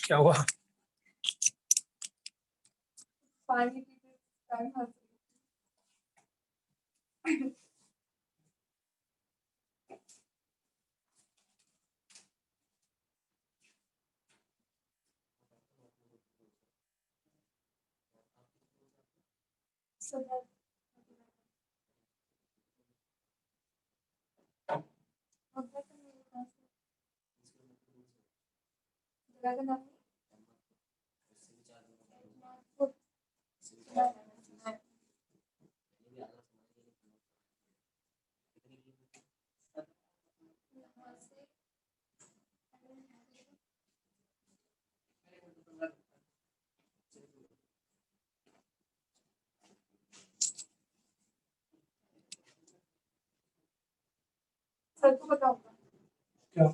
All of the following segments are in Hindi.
क्या हुआ? पानी सर को पता होगा क्या?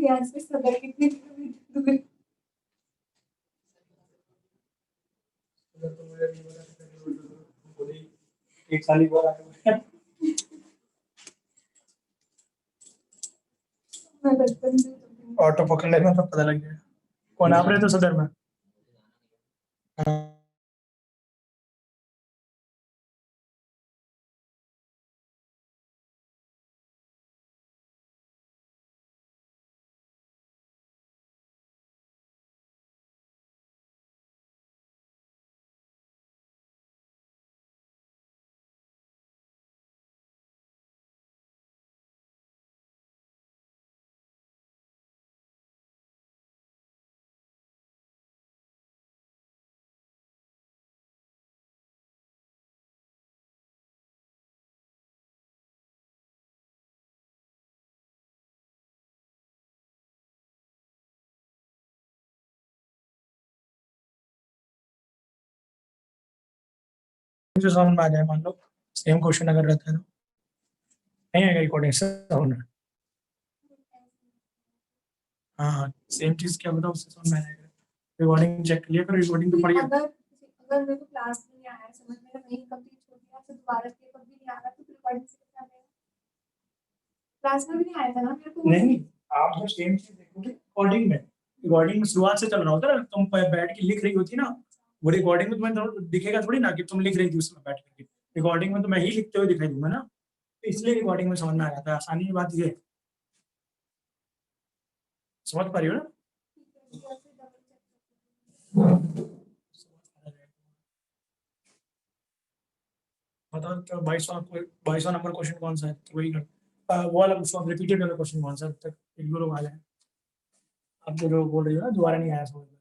यहाँ से सदर कितनी दूर एक साल ही बार आए हुए हैं। मैं बचपन से ऑटो पकड़ लेना तो पता लग जाएगा कौन आप रहे तो सदर में। मुझे समझ में आ जाए, मान लो सेम क्वेश्चन अगर रहता है तो नहीं आएगा रिकॉर्डिंग साउंड। हाँ सेम चीज क्या बताओ उससे समझ में आएगा। रिकॉर्डिंग चेक लिया कर, रिकॉर्डिंग तो पड़ी है। अगर मेरे को क्लास में नहीं आया समझ में नहीं कंप्लीट हो गया फिर दोबारा से कभी नहीं आ रहा तो रिकॉर्डिंग से क्या आएगा? क्लास में भी नहीं आया था ना मेरे को। नहीं आप जो सेम चीज देखोगे रिकॉर्डिंग में शुरुआत से चल रहा होता है ना, तुम बैठ के लिख रही होती ना, वो रिकॉर्डिंग में तुम्हें दिखेगा थोड़ी ना कि तुम लिख रही थी उसमें बैठ करके। रिकॉर्डिंग में तो मैं ही लिखते हुए दिखाई दूंगा ना, तो इसलिए रिकॉर्डिंग में समझ में आ जाता है। आसानी की बात ये है। समझ पा रही हो ना? बताओ तो 22वां नंबर क्वेश्चन कौन सा है? तो वही कर वो वाला पूछो, रिपीटेड वाला क्वेश्चन कौन सा है? अब तक एक दो लोग आ जाए। अब जो बोल रही हो ना दोबारा नहीं आया समझ में,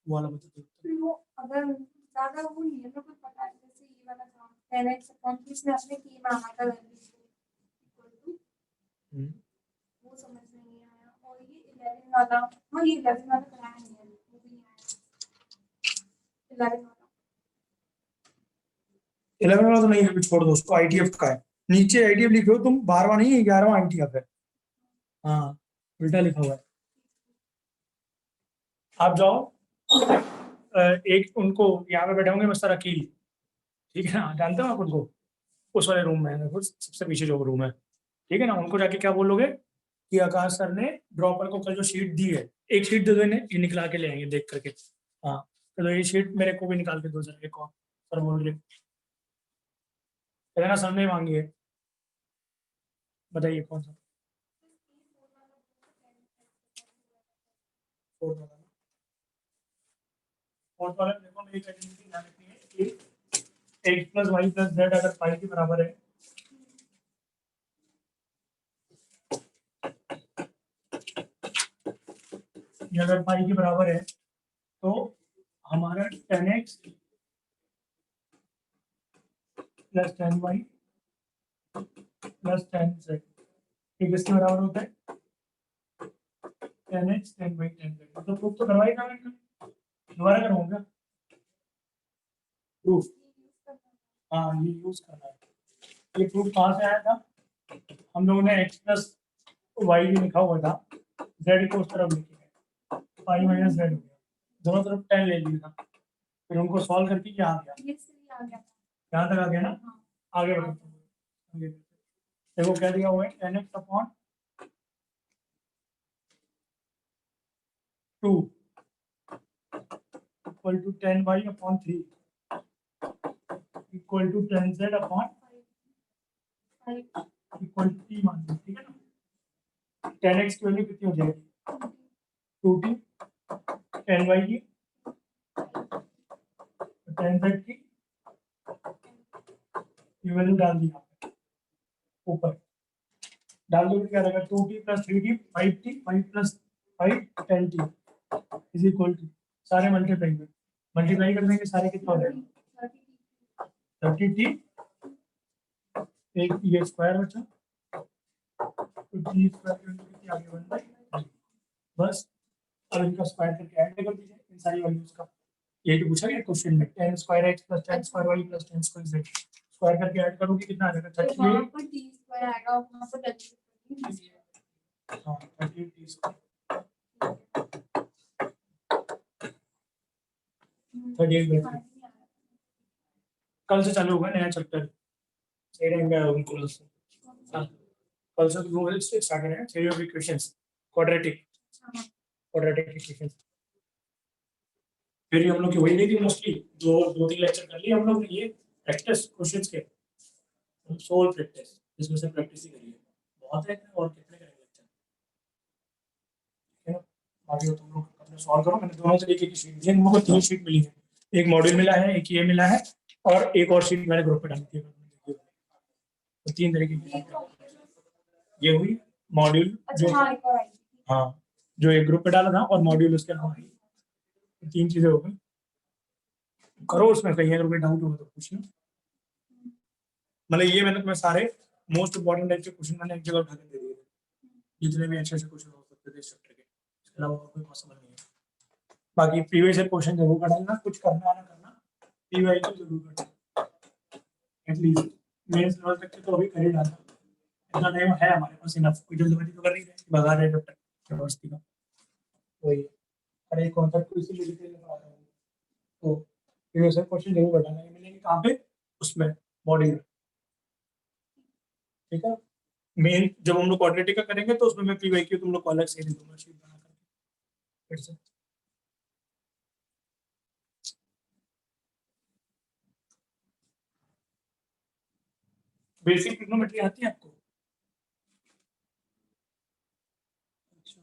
वो वाला बता दो। वो अगर ज्यादा वो नहीं है तो कुछ पता है जैसे ये वाला था 10x अकाउंट में अपने की में आना था वैल्यू वो समझ में नहीं आया। और ये 11 वाला, हाँ ये 11 वाला कराया नहीं है, वो भी नहीं आया 11 वाला। 11 वाला तो नहीं है, छोड़ दो उसको। आईटीएफ का है, नीचे आईटीएफ लिखे हो तुम, 12वां नहीं है 11वां आईटीएफ है। हाँ उल्टा लिखा हुआ है। आप जाओ एक उनको यहाँ पे बैठे होंगे मिस्टर अकील, ठीक है ना, जानते हो आप उनको? उस वाले रूम में है, देखो सबसे पीछे जो रूम है, ठीक है ना। उनको जाके क्या बोलोगे कि आकाश सर ने ड्रॉपर को कल जो शीट दी है, एक शीट दे दो इन्हें, ये निकला के ले आएंगे देख करके। हाँ तो ये शीट मेरे को भी निकाल के दो जरा, एक और सर बोल रहे ना, सर ने मांगी है। बताइए कौन सा? फोर्थ वाला देखो, मेरी आइडेंटिटी ध्यान रखनी है कि X plus Y plus Z अगर फाइव के बराबर है ये अगर पाई के बराबर है तो हमारा 10x plus 10y plus 10z ये किसके बराबर होता है? 10x 10y 10z। तो प्रूफ तो करवाई ना, दोबारा करवाऊंगा प्रूफ। हाँ ये यूज करना है। ये प्रूफ कहाँ से आया था? हम लोगों ने x प्लस वाई भी लिखा हुआ था, z को उस तरफ लिखेंगे, पाई माइनस जेड हो गया, दोनों तरफ 10 ले लिया था, फिर उनको सॉल्व करके क्या आ गया, ये सही आ गया। यहाँ तक आ गया ना। हाँ। आगे बढ़ो, आगे देखो क्या दिया हुआ है, nx upon 2 equal to 10y upon 3 equal to 10z upon 5 equal to t मान लो, ठीक है ना। 10x की वैल्यू कितनी हो जाएगी, 2t, 10y की, 10z की, ये वैल्यू डाल दी आपने ऊपर, डाल दो क्या रहेगा, 2t plus 3t 5t 5 plus 5 10t is equal to, सारे मल्टीप्लाई कर देंगे, सारे कितना हो जाएगा 30t, एक ये स्क्वायर बचा, तो t स्क्वायर की वैल्यू कितनी आ गई 1/3। बस अब इनका स्क्वायर करके ऐड कर दीजिए इन सारी वैल्यूज का, ये तो पूछा गया क्वेश्चन में, 10 square x plus 10 square y plus 10 square z, square करके ऐड करोगे कितना आ जाएगा, 38। वहां पर t स्क्वायर आएगा और वहां पर w हाँ 38t स्क्वायर 38। कल से चालू होगा नया चैप्टर, सही रहेंगे उनको कल से। हाँ, कल से वो स्टार्ट करेंगे theory of equations, quadratic equations. फिर हम लोग की वही नहीं थी मोस्टली, दो तीन लेक्चर कर लिए हम लोग ने ये प्रैक्टिस क्वेश्चंस के, सोल प्रैक्टिस, इसमें से प्रैक्टिस ही करिए, बहुत है और कितने करेंगे लेक्चर, ठीक है ना। बाकी तुम लोग अपने सॉल्व करो, मैंने दोनों तरीके की शीट दी, हम लोग को 3 शीट मिली है, एक मॉड्यूल मिला है, एक ये मिला है, और एक और शीट मैंने ग्रुप पे डाली थी, तो 3 तरीके की ये हुई मॉड्यूल जो, हाँ जो एक ग्रुप पे डाला था और मॉड्यूल उसके अलावा, 3 चीजें हो गई। करो उसमें कहीं अगर कोई डाउट होगा तो पूछना, मतलब ये मैंने तुम्हें सारे मोस्ट इंपॉर्टेंट टाइप के क्वेश्चन मैंने एक जगह उठा के दे दिए थे, जितने भी अच्छे अच्छे क्वेश्चन हो सकते थे इस चैप्टर के, इसके अलावा कोई पॉसिबल नहीं है। बाकी प्रीवियस ईयर क्वेश्चन जरूर करना, कुछ करना ना करना पीवाई तो जरूर करना, एटलीस्ट मेंस लेवल तक के तो अभी कर ही डालना, इतना टाइम है हमारे पास इनफ, कोई जल्दबाजी तो कर नहीं रहे भगा रहे चैप्टर यूनिवर्सिटी का, वही अरे एक कॉन्सेप्ट को इसीलिए डिटेल में पढ़ा रहा हूँ, तो प्रीवियस ईयर क्वेश्चन जरूर करना, ये मिलेंगे कहाँ पे, उसमें मॉड्यूल, ठीक है। मेन जब हम लोग क्वाड्रेटिक का करेंगे तो उसमें मैं पीवाईक्यू तुम लोग को अलग से दे दूंगा शीट बना करके फिर से। बेसिक ट्रिग्नोमेट्री आती है आपको, अच्छा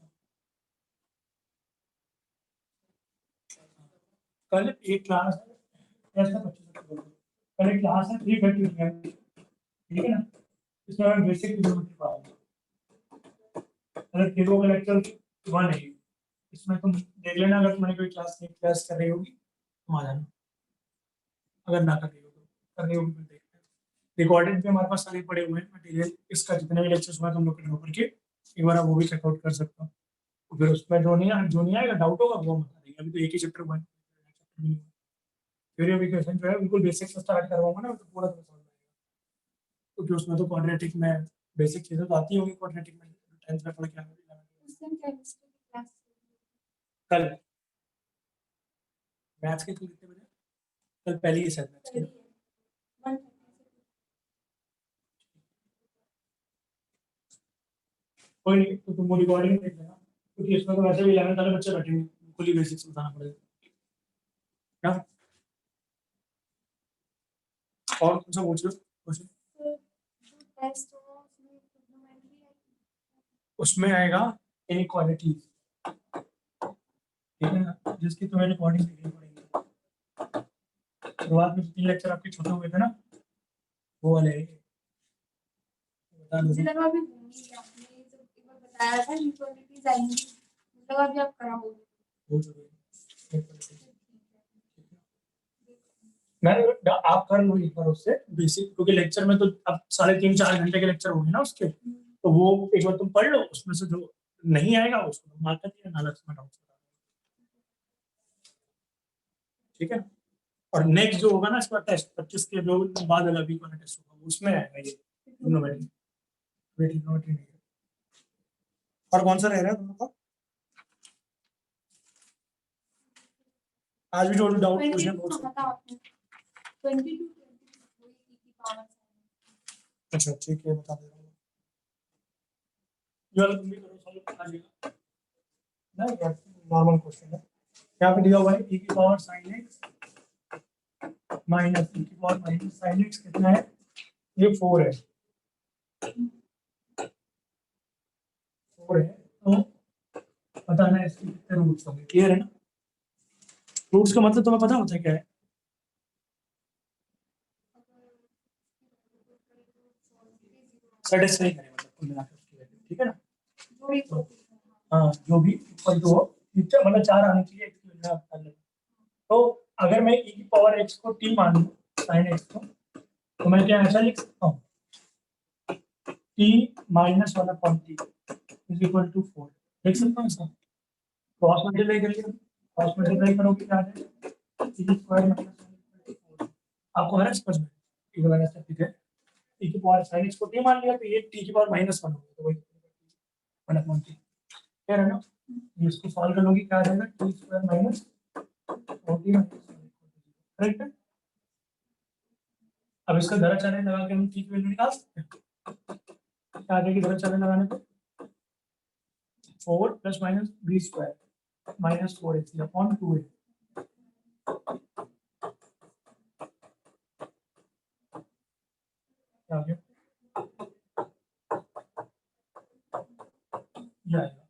कल एक क्लास है, ऐसा कल एक क्लास है 3:30 ठीक है ना, इसमें हम बेसिक ट्रिग्नोमेट्री पढ़ाएंगे, अगर तेरे का लेक्चर 1 है, इसमें तुम देख लेना, अगर तुम्हारी कोई क्लास कर रही होगी तुम आ जाना, अगर ना कर रही हो तो, कर रही होगी फिर देखते हैं, रिकॉर्डेड भी हमारे पास सारे पड़े हुए हैं मटेरियल, इसका जितने भी लेक्चर्स हुआ तुम लोग करके एक बार वो भी चेकआउट कर सकते हो, तो फिर उसमें जो नहीं आएगा डाउट होगा वो बता देंगे, अभी तो एक ही चैप्टर हुआ है, थ्योरी ऑफ इक्वेशन जो है बिल्कुल बेसिक से स्टार्ट करवाऊंगा ना तो पूरा समझ आएगा, क्योंकि उसमें तो क्वाड्रेटिक में बेसिक चीजें तो आती होंगी, क्वाड्रेटिक में 10th में पढ़ के आए कल मैथ्स के कितने बजे, कल पहली ही शायद मैथ्स के, कोई नहीं तो तुम रिकॉर्डिंग देख लेना, क्योंकि इसमें तो वैसे भी 11th वाले बच्चे बैठेंगे, बिल्कुल ही बेसिक्स बताना पड़ेगा क्या, और कौन सा पूछ लो क्वेश्चन, उसमें आएगा इनइक्वालिटी, ठीक है ना, जिसकी तुम्हें रिकॉर्डिंग देखनी पड़ेगी, शुरुआत में 3 लेक्चर आपके छोटे हुए थे ना, वो वाले बता दो, बताया था इक्वालिटीज आएंगी, मतलब अभी आप कराओगे, मैं आप कर लो एक बार उससे बेसिक, क्योंकि लेक्चर में तो अब 3.5-4 घंटे के लेक्चर होंगे ना उसके, तो वो एक बार तुम पढ़ लो, उसमें से जो नहीं आएगा उसको तुम मार्क कर दिया, नालक में डाउट, ठीक है। और नेक्स्ट जो होगा ना इसका टेस्ट 25 के जो बाद वाला वीक वाला टेस्ट होगा उसमें आएगा ये ट्रिग्नोमेट्री, ट्रिग्नोमेट्री नहीं है। और कौन सा रह रहा है तुम लोग का, आज भी जो डाउट 22 पूछे बता आपने 22 वही की पावर अच्छा ठीक है बता दे रहा हूँ ये वाला तुम भी करो सॉल्व आ जाएगा ना यार नॉर्मल क्वेश्चन है यहाँ पे दिया हुआ है e की power sin x minus e की पावर माइनस sin x कितना है ये 4 है 4 है तो बताना है इसके कितने रूट्स होंगे क्लियर है ना रूट्स का मतलब तुम्हें पता होता है क्या है सेटिस्फाई करें मतलब कुल मिलाकर उसकी वैल्यू ठीक है ना जो भी हाँ जो भी इक्वल टू हो मतलब 4 आने चाहिए x की वैल्यू आप कर लेते तो अगर मैं e की पावर x को t मान लूं sin x को तो मैं क्या ऐसा लिख सकता हूँ t माइनस वाला point t is equal to 4 लिख सकता हूँ इसका क्रॉस मल्टीप्लाई करिए क्रॉस मल्टीप्लाई करोगे क्या आ जाएगा t स्क्वायर माइनस 4 आपको है ना समझ में e की वजह से ठीक है e की पावर sin x को t मान लिया तो ये t की पावर -1 हो गया तो वही 1 अपॉन t क्या है ना इसको सॉल्व कर लोगे क्या आ जाएगा t स्क्वायर माइनस 40 करेक्ट है अब इसका धरा चालन लगा के हम t की वैल्यू निकाल सकते हैं क्या आ जाएगी धरा चालन लगाने पे 4 plus minus b square minus 4ac upon 2a क्या आ गया ये आएगा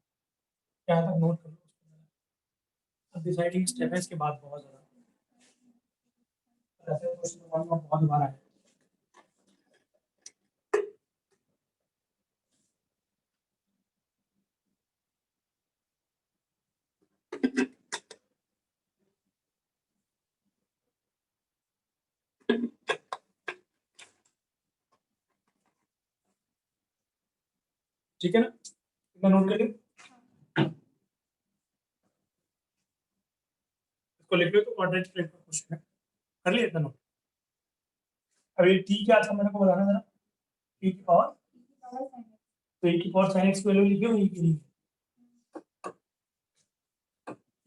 क्या था नोट कर लो अब डिसाइडिंग स्टेप है इसके बाद बहुत ज्यादा ऐसे क्वेश्चन बहुत बार आए ठीक है ना इतना नोट कर लिया इसको लिख लो तो क्वाड्रेटिक टाइप का क्वेश्चन है कर लिया इतना नोट अब ये t क्या था मेरे को बताना जरा t की पावर तो e की पावर sin x की वैल्यू लिखी हुई की नहीं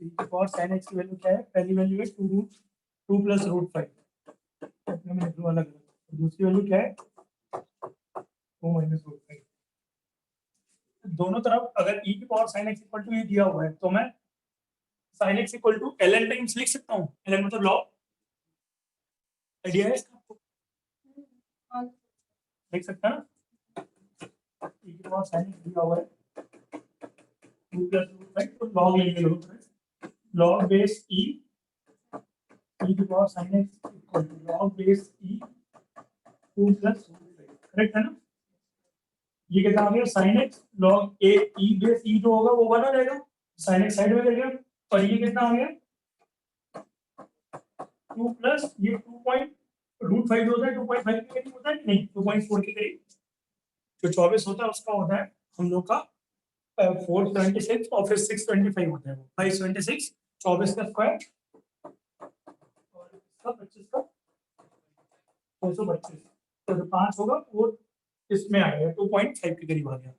e की पावर sin x की वैल्यू क्या है पहली वैल्यू है 2 प्लस रूट 5 अपने में लिख लो अलग अलग दूसरी वैल्यू क्या है 2 माइनस रूट 5 दोनों तरफ अगर e की power sin x equal to ये दिया हुआ है तो मैं sin x equal to ln times लिख सकता हूँ ln मतलब लॉग आइडिया है इसका आपको लिख सकता है ना e की पावर sin x दिया हुआ है 2 प्लस रूट 5 तो लॉग लेंगे लोग लॉग बेस e की power sin x equal to log base e 2 plus root 5 correct है ना ये कितना आ गया sin x log a e base e जो होगा वो बना रहेगा sin x साइड में कर गया और ये कितना आ गया 2 प्लस ये 2 पॉइंट रूट 5 जो होता है 2.5 के करीब होता है नहीं 2.4 के करीब जो 24 होता है उसका होता है हम लोग का 476 और फिर 625 होता है वो 526 24 का स्क्वायर और इसका 25 का 225 तो जो 5 होगा वो इसमें आ गया 2.5 के करीब आ गया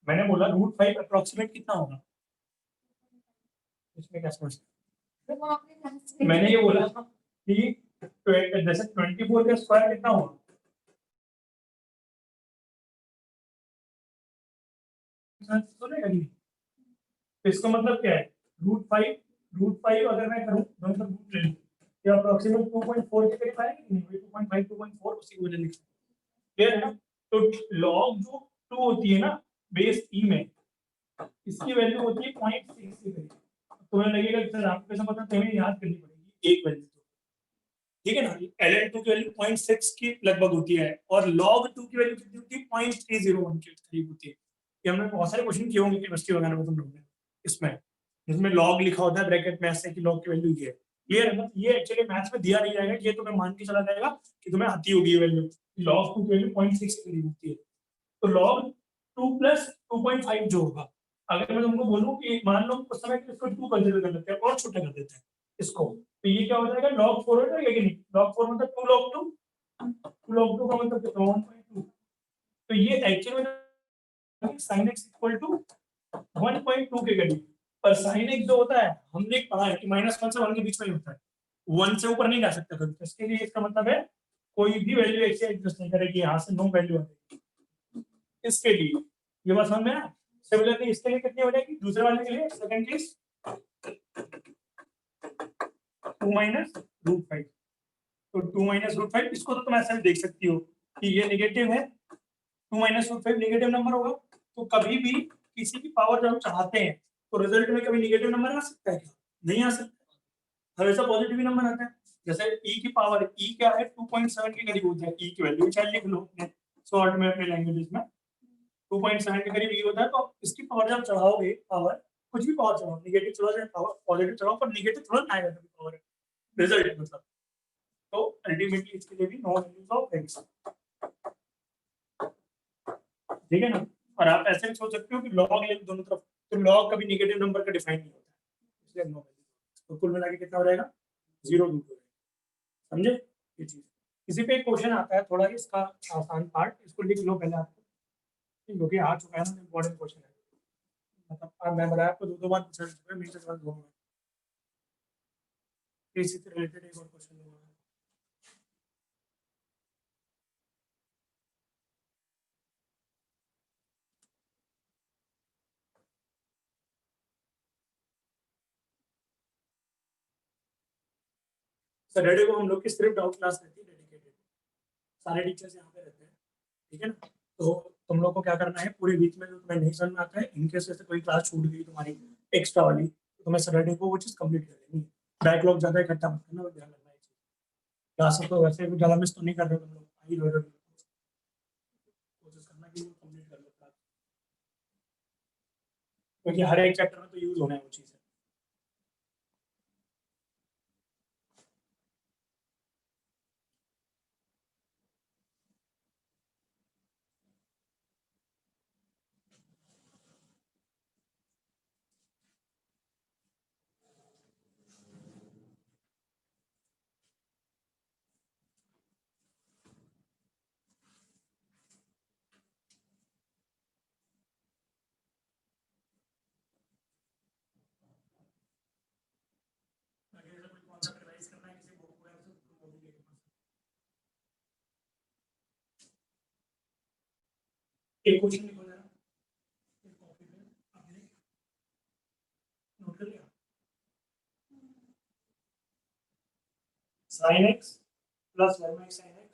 मैंने बोला रूट 5 अप्रोक्सीमेट कितना होगा इसमें क्या समझ मैंने ये बोला कि जैसे 24 का स्क्वायर कितना होगा इसका मतलब क्या है रूट 5 अगर मैं करूं दोनों तरफ रूट ले लूं ये अप्रोक्सीमेट 2.4 के करीब आएगा कि नहीं 2.5 2.4 उसी को लिख क्लियर है ना तो लॉग जो 2 होती है ना बेस ई में इसकी वैल्यू होती है 0.6 के करीब तुम्हें लगेगा कि सर आपको कैसा पता तुम्हें याद करनी पड़ेगी एक वैल्यू ठीक है ना ln2 की वैल्यू 0.6 की लगभग होती है और log2 की वैल्यू कितनी होती है 0.301 के करीब होती है ये हमने बहुत सारे क्वेश्चन किए होंगे केमिस्ट्री वगैरह में तुम लोगों ने इसमें जिसमें log लिखा होता है ब्रैकेट में ऐसे कि log की वैल्यू ये है क्लियर है ना ये एक्चुअली मैथ्स में दिया नहीं जाएगा ये तुम्हें मान के चला जाएगा कि तुम्हें आती होगी ये वैल्यू log2 की वैल्यू 0.6 के करीब होती है तो log2 प्लस 2.5 जो होगा अगर मैं तुमको बोलूं कि मान लो उस समय इसको 2 कंसीडर कर लेते हैं और छोटा कर देते हैं इसको तो ये क्या हो जाएगा log 4 हो जाएगा कि नहीं log 4 मतलब 2 log 2 2 log 2 का मतलब कितना 1.2 तो ये एक्चुअली में sin x इक्वल टू 1.2 के करीब पर साइन एक्स जो होता है हमने पढ़ा है कि -1 से 1 के बीच में ही होता है, 1 से ऊपर नहीं जा सकता कभी। तो इसके लिए इसका मतलब है कोई भी वैल्यू ऐसे एग्जिस्ट नहीं करेगी, यहाँ से नो वैल्यू आएगी इसके लिए। ये बात समझ में आया? सिमिलरली इसके लिए कितनी हो जाएगी, दूसरे वाले के लिए सेकंड केस 2 माइनस रूट 5। तो 2 माइनस रूट 5 इसको तो तुम ऐसे भी देख सकती हो कि ये नेगेटिव है, 2 माइनस रूट 5 नेगेटिव नंबर होगा। तो कभी भी किसी की पावर जब हम चढ़ाते हैं तो रिजल्ट में कभी नेगेटिव नंबर आ सकता है क्या? नहीं आ सकता, हमेशा पॉजिटिव ही नंबर आता है। जैसे e की पावर, e क्या है 2.7 के करीब होता है, e की वैल्यू चाहे लिख लो अपने शॉर्ट में अपने लैंग्वेज में 2.7 के करीब e होता है। तो इसकी पावर जब चढ़ाओगे, पावर कुछ भी पावर चढ़ाओ, नेगेटिव चढ़ाओ चाहे पावर पॉजिटिव चढ़ाओ, पर नेगेटिव थोड़ा ना आएगा कभी पावर रिजल्ट मतलब। तो अल्टीमेटली इसके लिए भी नो वैल्यूज ऑफ एक्स, ठीक है ना। और आप ऐसे भी सोच सकते हो कि लॉग ले दोनों तरफ, तो लॉग कभी नेगेटिव नंबर का डिफाइन नहीं होता है, इसलिए नो वैल्यू। तो कुल मिला के कितना हो जाएगा, 0 रूट हो जाएगा। समझे ये चीज? किसी पे एक क्वेश्चन आता है थोड़ा इसका आसान पार्ट, इसको लिख लो पहले आपको, क्योंकि आ चुका है ना, इम्पोर्टेंट क्वेश्चन है। मतलब मैं बताया आपको 2 बार पूछा है, मेरे से सवाल दूंगा इसी से रिलेटेड एक और क्वेश्चन दूंगा। सैटरडे को हम लोग की सिर्फ डाउट क्लास रहती है डेडिकेटेड, सारे टीचर्स यहाँ पे रहते हैं, ठीक है ना। तो तुम लोग को क्या करना है, पूरे वीक में जो तुम्हें नहीं समझ में आता है, इनकेस जैसे कोई क्लास छूट गई तुम्हारी एक्स्ट्रा वाली, तो तुम्हें सैटरडे को वो चीज़ कंप्लीट कर लेनी है। बैकलॉग ज़्यादा इकट्ठा मत करना, ध्यान रखना है। क्लास तो वैसे भी ज़्यादा मिस तो नहीं कर रहे हो तुम लोग, आई लो, कोशिश करना कि वो कंप्लीट कर लो क्लास, क्योंकि हर एक चैप्टर में तो यूज होना है वो चीज़। एक क्वेश्चन लिखो जरा, कॉपी पे आपने नोट कर लिया। sin x plus 1 by sin x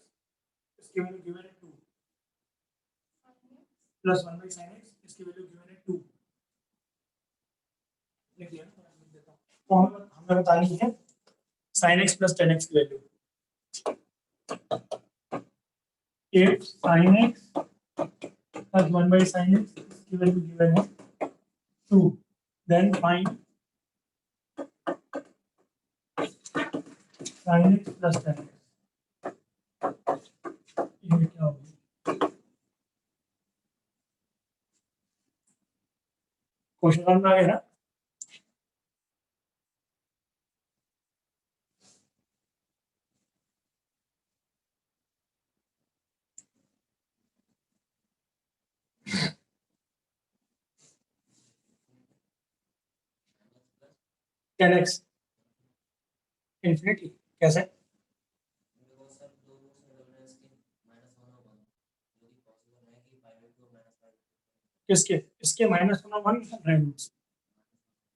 इसकी वैल्यू गिवन है 2, प्लस 1 by sin x इसकी वैल्यू गिवन है 2। लिख लिया ना, लिख देता हूँ। तो हमें बतानी है sin x plus tan x की value. if sin x plus 1 by sin x इसकी वैल्यू गिवन है 2, then find sin x plus tan x। ये क्या होगा, क्वेश्चन समझ में आ गया ना? tan x इंफिनिटी कैसे? किसके? इसके -1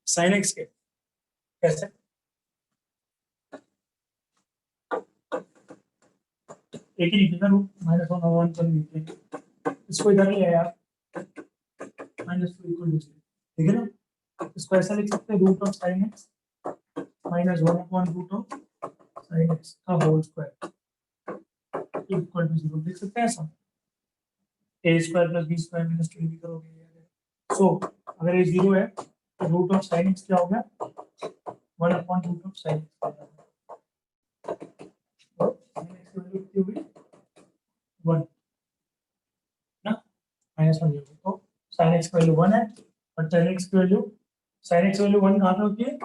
sin x के कैसे? एक ही लिखेगा रूट -1/1 पर लिखेंगे, इसको इधर नहीं है यार, -2 इक्वल टू 0, ठीक है ना। इसको ऐसा लिख सकते हैं रूट ऑफ sin x -1/रूट ऑफ sin x का होल स्क्वायर इक्वल टू 0 लिख सकते हैं ऐसा। a square plus b square minus 2ab करोगे। सो अगर ये 0 है तो रूट ऑफ sin x क्या हो गया, 1/रूट ऑफ sin x। तो sin x की वैल्यू कितनी होगी, 1 ना, -1 होगी। तो sin x की वैल्यू 1 है और tan x की वैल्यू, sin x की वैल्यू 1 कहाँ पे होती है,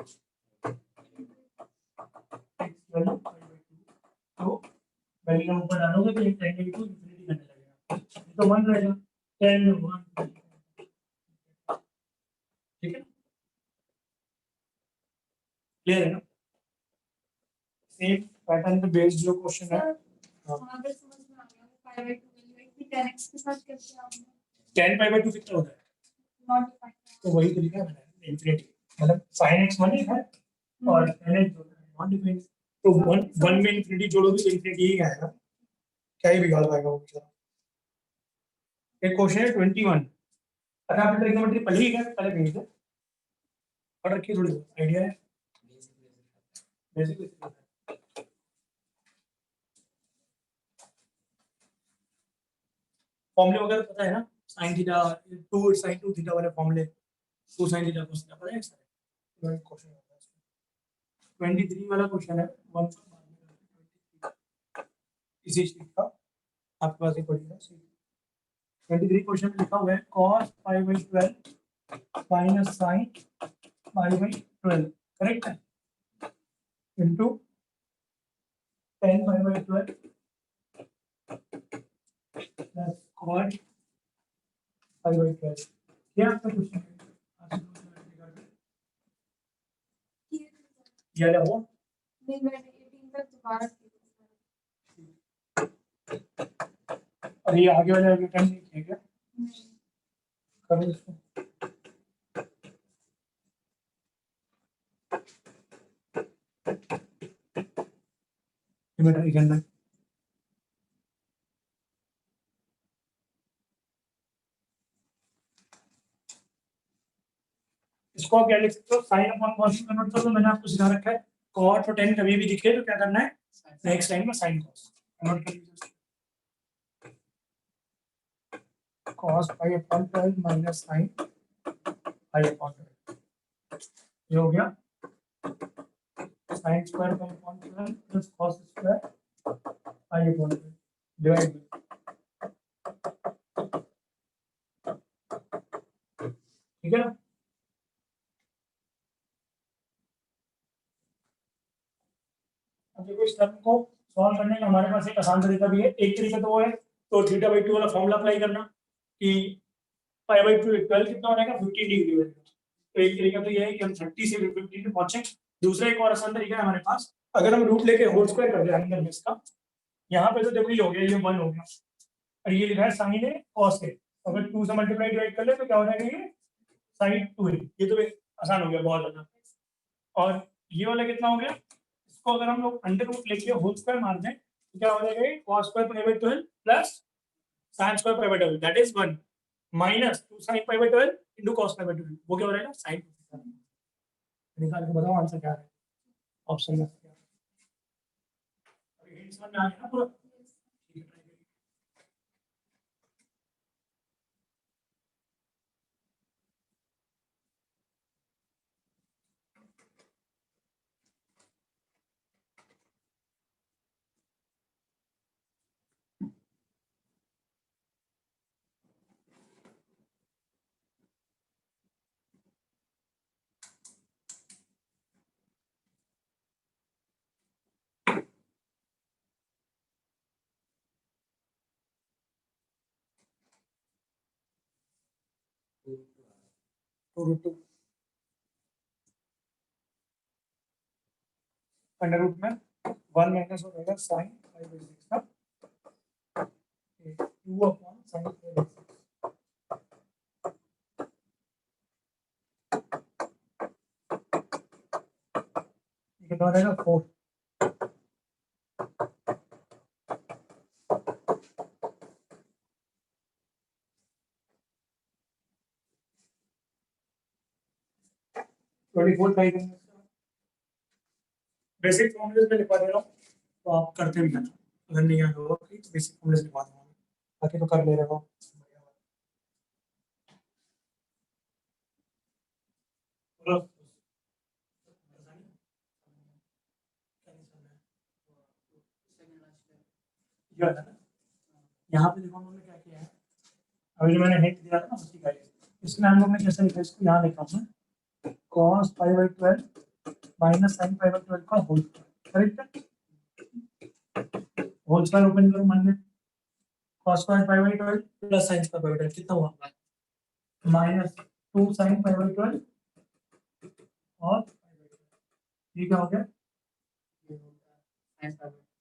x की वैल्यू 5/2। तो वैल्यू ऊपर डालोगे तो ये tan को इंफिनिटी करने लगेगा, तो 1 रहेगा, tan 1, ठीक है। क्लियर है ना? सेम पैटर्न पे बेस्ड जो क्वेश्चन है, वहाँ पे समझ में आ गया वो 5/2 वैल्यू 10x के साथ कैसे आपने 10 5/2 कितना होता है? नॉट डिफाइन तो वही तरीका है इंफिनिटी, मतलब sin x 1 है और tan x नॉन डिफाइंड, तो 1 में इंफिनिटी जोड़ोगे तो इंफिनिटी ही आएगा, क्या ही बिगाड़ पाएगा वो बेचारा। एक क्वेश्चन है 21, अगर आपने ट्रिग्नोमेट्री पढ़ी है पहले भेज दो, पढ़ रखी थोड़ी आइडिया है, बेसिक फॉर्मूले वगैरह पता है ना, sin थीटा 2 sin 2 थीटा वाले फॉर्मूले, 2 sin थीटा cos थीटा पता है सारे। क्वेश्चन 23 वाला क्वेश्चन है, 1 इसी चीज का आपके पास एक पढ़िएगा। 23 क्वेश्चन में लिखा हुआ है cos π/12 माइनस sin π/12, करेक्ट है, इनटू tan π/12 प्लस cos π/12। क्या आपका क्वेश्चन है? ये क्या हुआ? नहीं मैंने 18 तक दोबारा अरे ये आगे वाला रिटर्न नहीं किया क्या? करो इसको। ये करना है। इसको आप क्या लिख सकते हो, साइन अपॉन कॉस में कन्वर्ट कर दो, मैंने आपको सिखा रखा है cot और tan कभी भी दिखे तो क्या करना है, नेक्स्ट लाइन में sin cos कन्वर्ट कर लीजिए, cos π/12 माइनस sin π/12, ये हो गया sin square π/12 plus cos square π/12 divide, ठीक है ना? अब देखो इस टर्म को सॉल्व करने का हमारे पास एक आसान तरीका भी है, एक तरीका तो वो है तो θ/2 वाला फॉर्मूला अप्लाई करना कि π/2 12 कितना हो जाएगा 15 डिग्री हो जाएगा। तो एक तरीका तो ये है कि हम 30 से 15 पे पहुंचे। दूसरा एक और आसान तरीका है हमारे पास, अगर हम रूट लेके होल स्क्वायर कर दें अंदर में इसका, यहाँ पे तो देखो ये हो गया, ये 1 हो गया और ये लिखा है sin है cos है, अगर 2 से मल्टीप्लाई डिवाइड कर ले तो क्या हो जाएगा, ये sin 2 है, ये तो आसान हो गया बहुत ज्यादा। और ये वाला कितना हो गया, इसको अगर हम लोग अंडर रूट लेके होल स्क्वायर मार दें तो क्या हो जाएगा, cos square π/12 plus sin square π/12 that is 1 minus 2 sin π/12 into cos π/12, वो क्या हो जाएगा sin। निकाल के बताओ आंसर क्या है, ऑप्शन में क्या है? अभी समझ में आ गया ना पूरा? √2 अंडर रूट में 1 माइनस हो जाएगा sin π/6 का 2 अपॉन sin π/6, ये कितना हो जाएगा 4, बेसिक फॉर्मूले में लिखवा दे रहा हूँ तो आप करते भी जाना, अगर नहीं आ रहा होगा तो बेसिक फॉर्मूले लिखवा दूंगा, बाकी तो कर ले रहे हो। यहाँ पे देखो हमने क्या किया है, अभी जो मैंने हिंट दिया था ना उसी का, इसमें हम लोग ने कैसे लिखा है, इसको यहाँ लिखा हूँ cos π/12 माइनस sin π/12 का होल स्क्वायर, करेक्ट है? होल स्क्वायर ओपन करो, मान लो cos square π/12 plus sin square π/12 कितना हुआ, माइनस 2 sin π/12 और ये क्या हो गया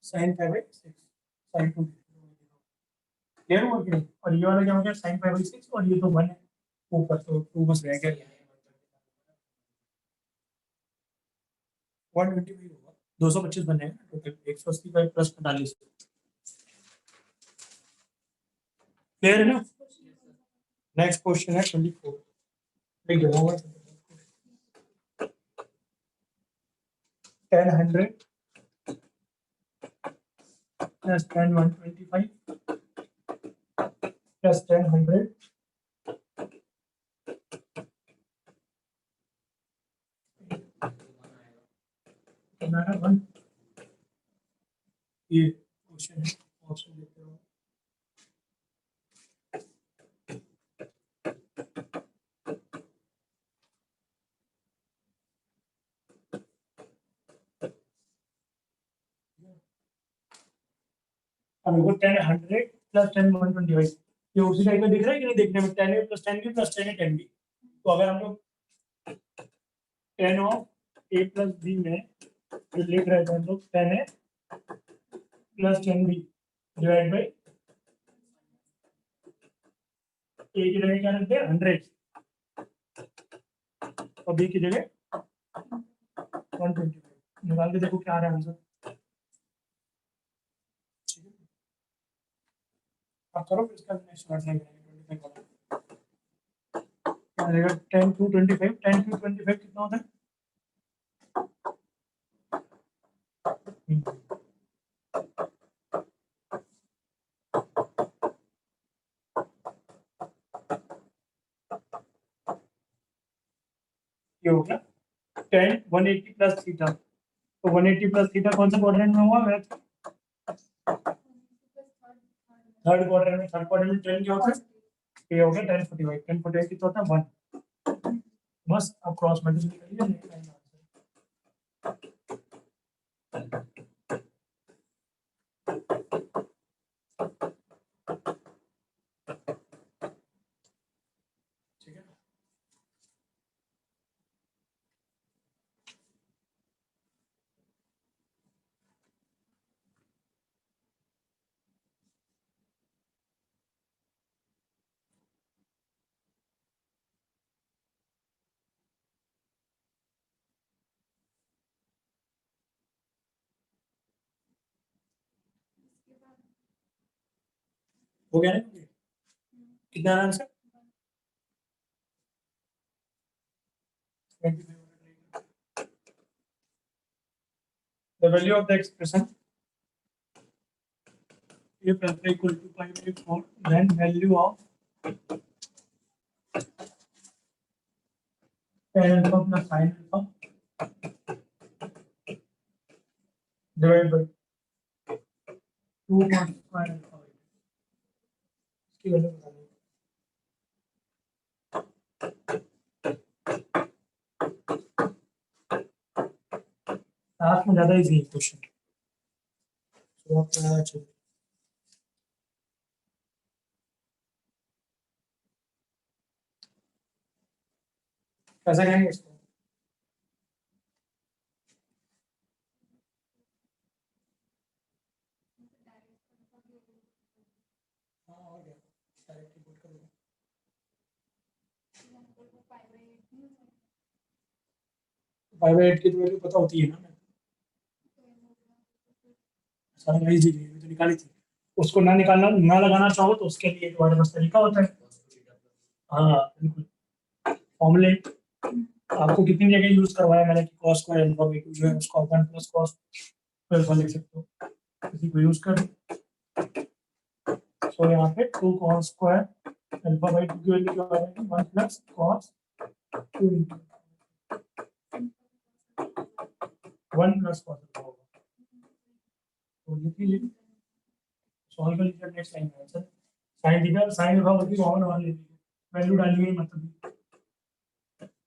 साइन 5/6 साइन 2 क्लियर हुआ कि नहीं? और ये वाला क्या हो गया साइन 5/6 और ये तो 1 है ऊपर तो 2 बस रह गया 125 होगा 225 बनेगा टोटल 180 का प्लस 45 क्लियर है ना नेक्स्ट क्वेश्चन है 24 लिख दो 10 plus 10 125 plus 10 100 बनाना 1 ये क्वेश्चन है ऑप्शन देते हो अब देखो 10 100 प्लस 10 125 ये उसी टाइप का दिख रहा है कि नहीं देखने में 10 प्लस 10 भी प्लस 10 10 भी तो अगर हम लोग 10 ऑफ a प्लस b में जो लिख रहे थे हम लोग 10 plus 10 b divide by a की जगह क्या रखते हैं 100 और b की जगह 125 निकाल के देखो क्या आ रहा है आंसर आप करो फिर इसका नेक्स्ट वर्ड नहीं क्या रहेगा 10 to 25 10 to 25 कितना होता है ये हो गया 10 180 प्लस थीटा तो 180 प्लस थीटा कौन सा क्वाड्रेंट में हुआ है थर्ड क्वाड्रेंट में 10 क्या होता है ये हो गया 1045 1045 कितना होता है 1 बस अब क्रॉस मल्टीप्लाई करिए नेक्स्ट लाइन ठीक है हो गया ना कितना answer 25 the value of the expression if alpha equal to pi by 4 then value of tan alpha plus sin alpha divided by 2 cos square alpha इसकी वैल्यू बतानी साथ में ज्यादा इजी है क्वेश्चन तो आप क्या चाहिए कैसे करेंगे इसको और क्या डायरेक्टली पुट कर दो 5/8 की तो वैल्यू पता होती है ना सारा वही चीज है तो निकाली थी उसको ना निकालना ना लगाना चाहो तो उसके लिए तुम्हारे पास तरीका होता है हाँ बिल्कुल फॉर्मूले आपको कितनी जगह यूज करवाया मैंने कि cos स्क्वायर अल्फा बाई 2 जो है उसको 1 प्लस cos अल्फा लिख सकते हो इसी को यूज कर सो यहाँ पे 2 cos स्क्वायर अल्फा बाई 2 की वैल्यू क्या आ जाएगी 1 plus cos 2 into 1 plus cos alpha होगा तो लिख लीजिए सॉल्व कर लीजिए नेक्स्ट लाइन में answer sin theta sin alpha बल्कि कॉमन मान लीजिए वैल्यू डालिए मतलब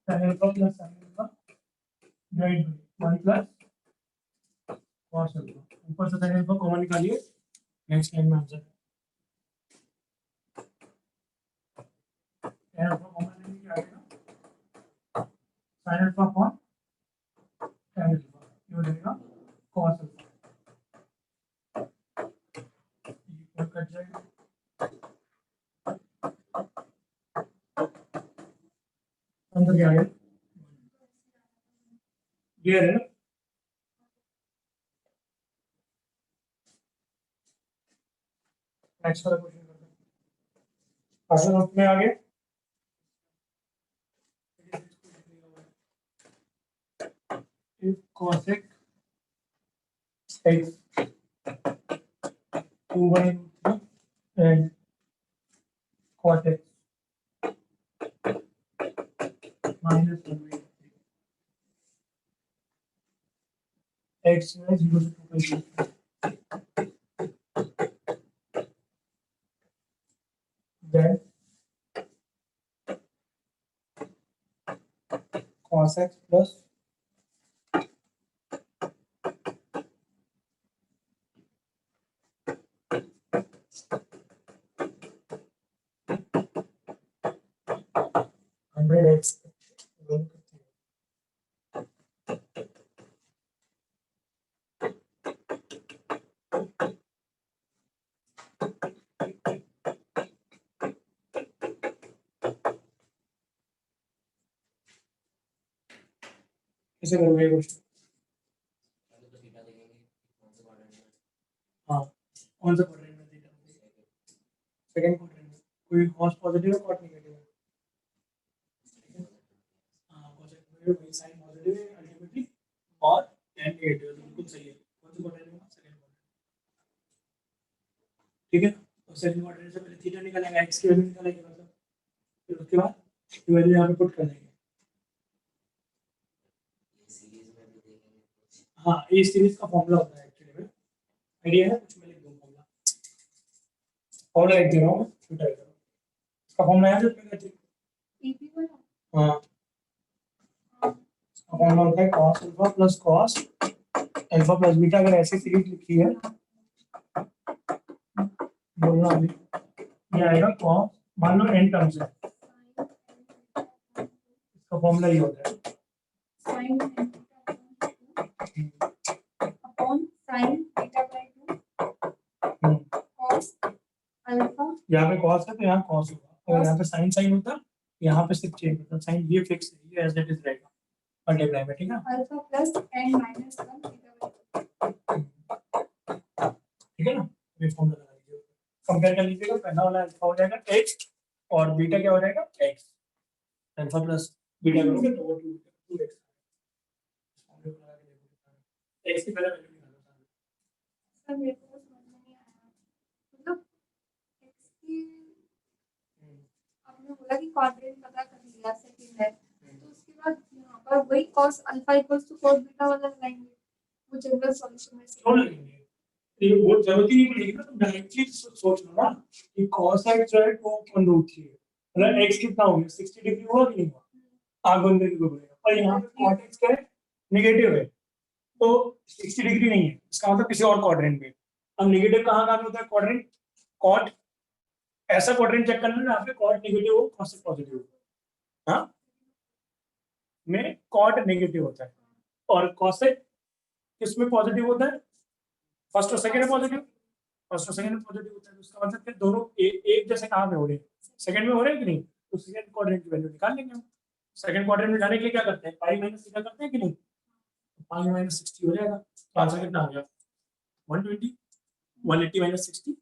sin alpha plus sin alpha divide by 1 plus cos alpha ऊपर से sin अल्फा कॉमन निकालिए नेक्स्ट लाइन में आंसर sin अल्फा कॉमन लेंगे क्या आएगा sin alpha upon tan alpha हो जाएगा cos अल्फा, ये कट जाएगा, अंदर क्या है, क्लियर है ना। नेक्स्ट वाला क्वेश्चन करते हैं, क्वेश्चन उसमें आगे if cosec x 2/3 and cot x minus 1/3 x जो है 0 से 2 का बीच, then cos x plus hundred x कैसे करोगे क्वेश्चन। हाँ कौन सा क्वाड्रेंट में थीटा, सेकंड क्वाड्रेंट में, कोई cos पॉजिटिव है कॉट नेगेटिव है, हाँ cos में वही साइन पॉजिटिव है अल्टीमेटली और tan नेगेटिव है, तो बिल्कुल सही है। कौन सा क्वाड्रेंट में, सेकंड क्वाड्रेंट, ठीक है। तो सेकंड क्वाड्रेंट से पहले थीटा निकालेंगे, x की वैल्यू निकालेंगे, मतलब फिर उसके बाद की वैल्यू यहाँ पे पुट कर देंगे। हाँ ये सीरीज का फॉर्मूला होता है एक्चुअली में, आइडिया है, कुछ मैं लिख दूंगा फॉर्मूला, फॉर्मूला लिख दे रहा हूँ, छोटा है इसका फॉर्मूला याद है अपने का, हाँ इसका फॉर्मूला होता है cos alpha plus cos alpha plus beta. अगर ऐसी सीरीज लिखी है बोलना अभी, ये आएगा cos, मान लो n टर्म्स है, इसका फॉर्मूला ये होता है यहाँ पे cos है तो यहाँ cos होगा, अगर यहाँ पे sin sin होता यहाँ पे सिर्फ चेंज होता, sin ये फिक्स है, ये एज इट इज रहेगा मल्टीप्लाई में, ठीक है अल्फा प्लस n माइनस 1 ठीक है ना। ये फॉर्मूला लगा लीजिए, कंपेयर कर लीजिएगा, पहला वाला अल्फा हो जाएगा x और बीटा क्या हो जाएगा x, अल्फा प्लस बीटा करोगे तो वो 2x, x की पहले वैल्यू निकालो। सर मेरे को समझ में नहीं आया, मतलब x की आपने बोला कि क्वाड्रेंट पता कर लिया सेकंड है, तो उसके बाद यहाँ पर वही cos alpha equals to cos beta वाला लगाएंगे, वो जनरल सॉल्यूशन में से क्यों लगेंगे, ये वो जरूरत ही नहीं पड़ेगी ना, तुम डायरेक्टली सोच लो ना कि cos x जो है 2/3 है, मतलब x कितना हो गया 60 डिग्री हुआ कि नहीं हुआ, आगे अंदर की बोलेगा, और यहाँ पे cot x क्या है नेगेटिव है, तो 60 डिग्री नहीं है, इसका मतलब किसी और क्वाड्रेंट में। अब नेगेटिव कहाँ कहाँ पे होता है क्वाड्रेंट, कॉट, ऐसा क्वाड्रेंट चेक करना जहाँ पे कॉट नेगेटिव हो, cos पॉजिटिव हो, हाँ में कॉट नेगेटिव होता है, और cosec किसमें पॉजिटिव होता है, फर्स्ट और सेकंड में पॉजिटिव, फर्स्ट और सेकंड में पॉजिटिव होता है, तो उसका मतलब कि दोनों एक जैसे कहाँ में हो रहे हैं, सेकंड में हो रहे हैं कि नहीं, तो सेकंड क्वाड्रेंट की वैल्यू निकाल लेंगे हम। सेकंड क्वाड्रेंट में जाने के लिए क्या करते हैं, पाई माइनस थीटा करते हैं कि नहीं, पाई माइनस 60 हो जाएगा, तो आंसर कितना आ गया 120, 180 माइनस 60,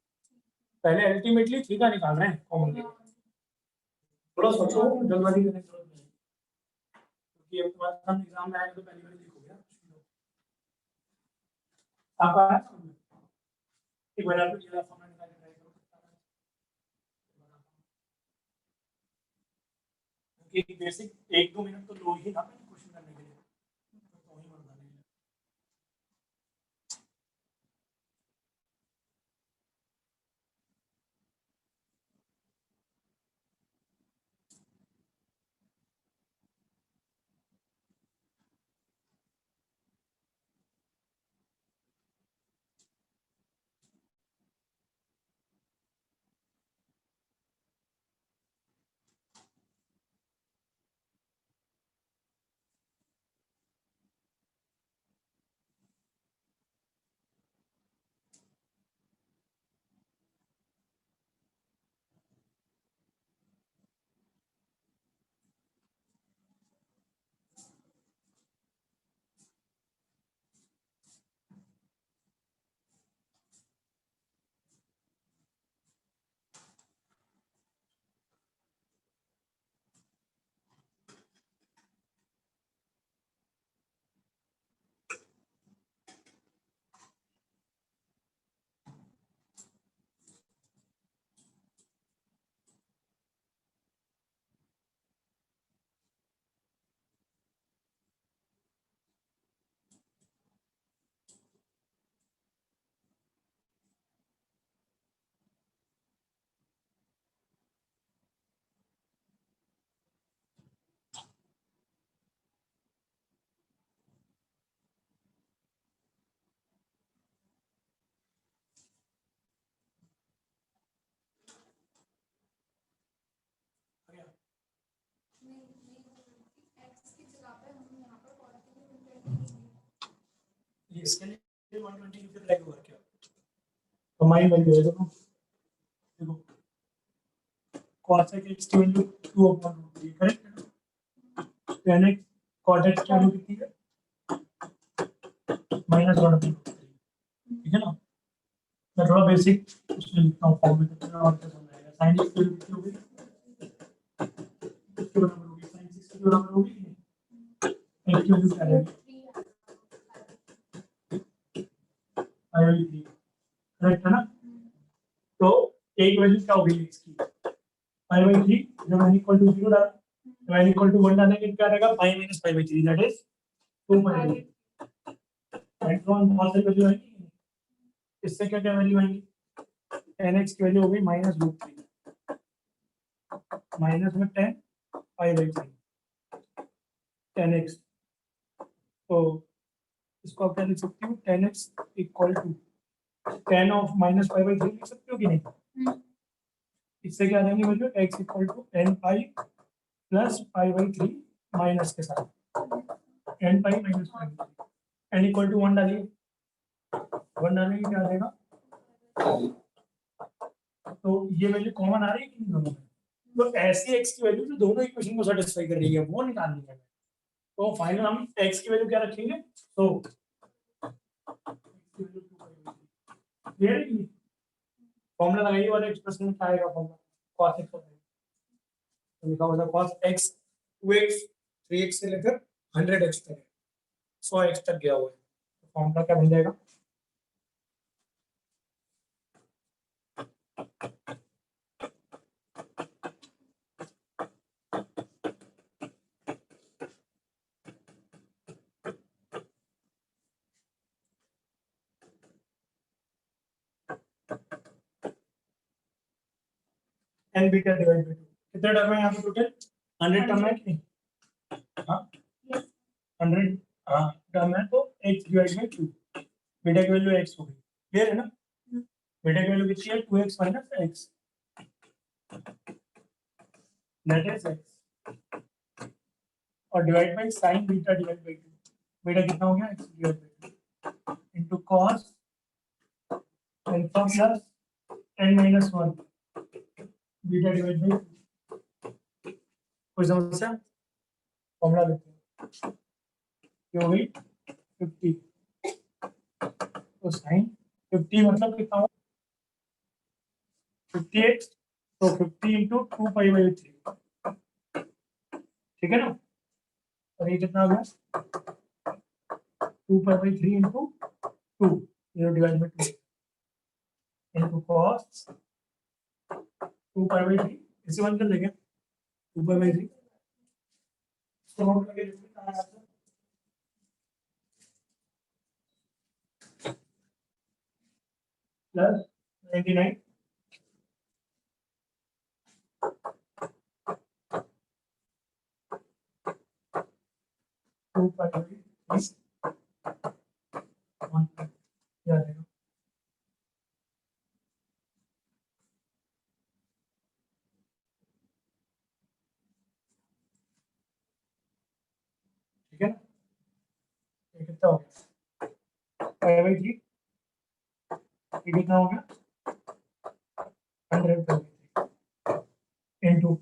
पहले अल्टीमेटली थीटा निकाल रहे हैं कॉमन लेके, थोड़ा सोचो, जल्दबाजी करने की जरूरत नहीं है, क्योंकि अब तुम्हारे सामने एग्जाम में आएगा तो पहली बार देखोगे ना, आपको आया समझ में? एक बार आप ये फॉर्मूला निकाल के ट्राई करो, क्योंकि बेसिक 1-2 मिनट तो लो ही ना क्वेश्चन करने के लिए, तो वही मत डालिए। इसके लिए 120 लिख रहा है क्या तो माइन वैल्यू है देखो cos x की वैल्यू 2/√3 करेक्ट है ना यानी cot x की वैल्यू कितनी है -1/√3 ठीक है ना मैं थोड़ा बेसिक उसमें लिखता हूँ फॉर्म में कितना और क्या समझ आएगा sin x की वैल्यू कितनी होगी कितने बराबर होगी sin 6 के बराबर होगी x की वैल्यू क्या रहेगी i/3 करेक्ट है ना तो एक वैल्यू क्या होगी x की pi/3 जब n = 0 डाला तो n = 1 डालेंगे क्या रहेगा pi - pi/3 that is 2/3 right one बहुत सारी वैल्यू आएगी इससे क्या क्या वैल्यू आएंगी nx की वैल्यू होगी -√3 माइनस में 10 pi/3 10x तो इसको आप क्या लिख सकती हो 10x = 10 ऑफ -pi/3 लिख सकते हो कि नहीं इससे क्या आ जाएंगे value x = n pi plus pi/3 minus के साथ n pi minus pi n = 1 डालिए 1 डालेंगे क्या आ जाएगा तो ये वैल्यू कॉमन आ रही है कि नहीं दोनों में तो ऐसी x की वैल्यू जो दोनों इक्वेशन को सेटिस्फाई कर रही है वो निकालनी है तो फाइनल हम x की वैल्यू क्या रखेंगे तो क्लियर है कि फॉर्मूला लगाइए और एक्सप्रेशन में क्या आएगा फॉर्मूला cos x तो लिखा होगा cos x 2x 3x से लेकर 100x तक 100x तक गया हुआ है तो फॉर्मूला क्या बन जाएगा n बीटा डिवाइड बाय 2 कितने टर्म है यहाँ पे टोटल 100 टर्म है कि नहीं हाँ 100 हाँ टर्म है तो x डिवाइड बाय 2 बीटा की वैल्यू x होगी क्लियर है ना बीटा की वैल्यू कितनी है 2x minus x that is x और divide by sin beta divide by 2 beta कितना हो गया x divide by 2 into cos alpha plus n - 1 beta divide by 2 कोई समस्या फॉर्मूला लिखते हैं ये हो गई 50 तो sin 50 मतलब कितना हो 50x तो 50 × 2 pi/3 ठीक है ना और ये कितना आ गया 2 pi/3 × 2 ये divide by 2 into cos 2 pi/3 इसी वन कर लेंगे 2 pi/3 इसको नोट करके लिखते हैं कहां आता है प्लस 99 2 pi/3 1 क्या आएगा ठीक है ना ये कितना हो गया pi/3 ये कितना हो गया 100 इनटू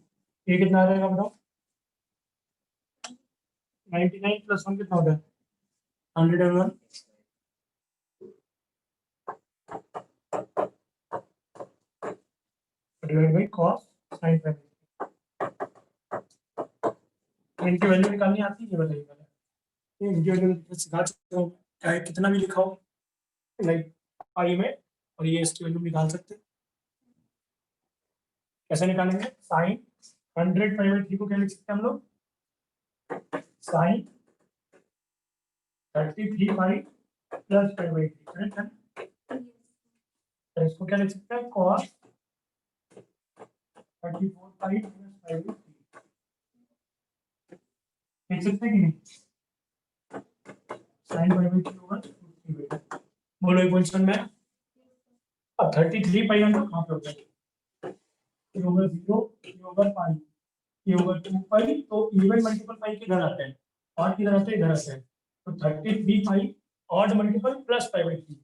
ये कितना आ जाएगा बताओ 99 + 1 कितना होता है 101 divide by cos sin pi इनकी वैल्यू निकालनी आती है ये बताइए पहले ये वीडियो अगर सिखा सकते हो चाहे कितना भी लिखा हो लाइक पाई में और ये इसकी वैल्यू निकाल सकते हैं कैसे निकालेंगे साइन 100 pi/3 को क्या लिख सकते हैं हम लोग sign 33 pi plus pi/3 correct है तो इसको क्या लिख सकते हैं cos 34 पाई प्लस pi/3 लिख सकते हैं कि नहीं साइन pi/3 होगा बोलो इक्वेशन में अब 33 पाई अंदर कहाँ पे होता है ये होगा 0 ये होगा पाई ये होगा 2 पाई तो इवन मल्टीपल पाई किधर आते हैं और किधर आते हैं इधर आते हैं तो 33 पाई ऑड मल्टीपल प्लस 5/3,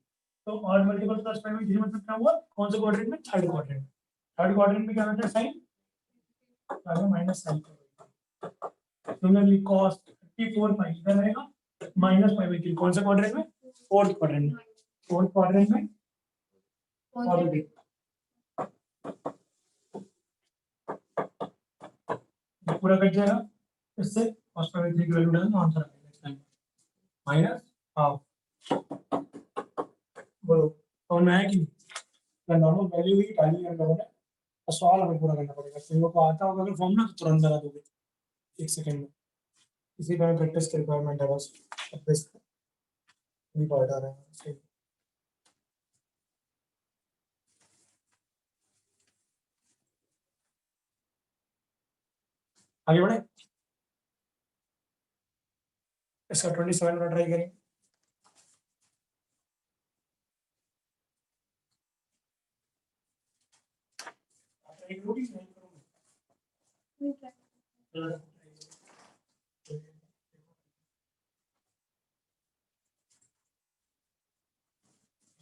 तो ऑड मल्टीपल प्लस 5/3 मतलब क्या हुआ, कौन से क्वाड्रेंट में, थर्ड क्वाड्रेंट। थर्ड क्वाड्रेंट में क्या होता है sine, minus sine. Similarly cos 54 pi इधर रहेगा माइनस 5/3, कौन सा क्वाड्रेंट में, फोर्थ क्वाड्रेंट में। फोर्थ क्वाड्रेंट में पॉजिटिव, पूरा कट जाएगा, इससे cos 5/3 की वैल्यू डालना, आंसर आ जाएगा माइनस हाफ। बोलो समझ में आया कि नहीं, नॉर्मल वैल्यू ही डाली है हम लोगों ने, और सवाल हमें पूरा करना पड़ेगा। तुम लोग को आता होगा अगर फॉर्मूला तो तुरंत लगा दोगे 1 सेकंड में। इसी का प्रैक्टिस की रिक्वायरमेंट है बस, अब इस नहीं पढ़ा रहे हैं। आगे बढ़े, इसका 27 वाला ट्राई करें। ठीक है।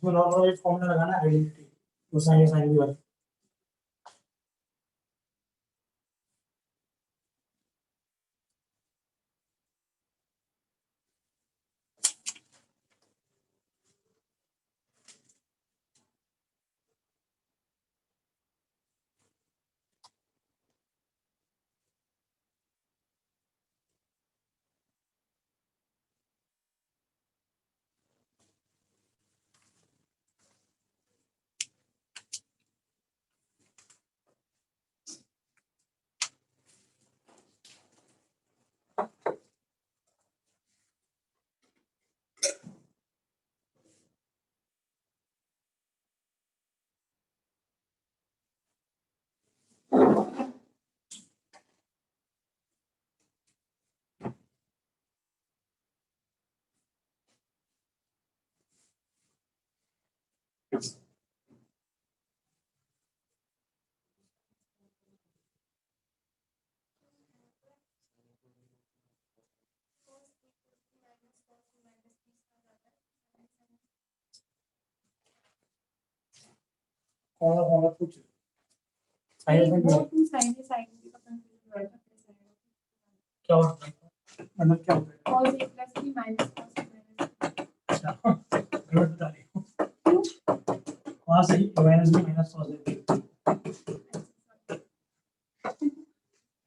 इसमें नॉर्मल एक फॉर्मूला लगाना है आइडेंटिटी, तो साइन साइन भी वाला। कौन सा फॉर्मूला पूछ, साइन वो साइन टू साइन है, साइन भी पता नहीं हो रहा है क्या होता है, मतलब क्या होता है, cos a plus b minus cos a minus b। अच्छा गलत बता रही हूँ, वहाँ सही माइनस में माइनस cos है,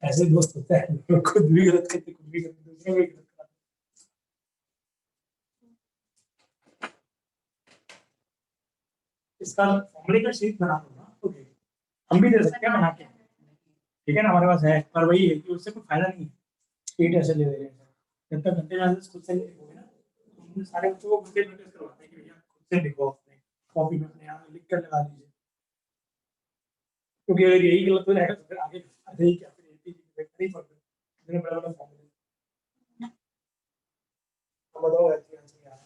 ऐसे दोस्त होता है खुद भी गलत करते, खुद भी गलत, दूसरों को भी गलत कराते। इसका फॉर्मूले का शीट बना दो ना, ओके हम भी दे सकते हैं बना के, ठीक है ना, हमारे पास है, पर वही है कि उससे कोई फायदा नहीं है शीट ऐसे ले रहे हैं। जब तक घंटे में खुद से नहीं लिखोगे ना, तो हम सारे बच्चों को घंटे नोटिस करवाते हैं कि भैया खुद से लिखो, अपने कॉपी में अपने यहाँ लिख कर लगा दीजिए, क्योंकि अगर यही गलत हो जाएगा तो फिर आगे अरे क्या फिर एक ही चीज नहीं पड़ते, इतने बड़ा बड़ा फॉर्मूले। तो बताओ ऐसे आंसर क्या है,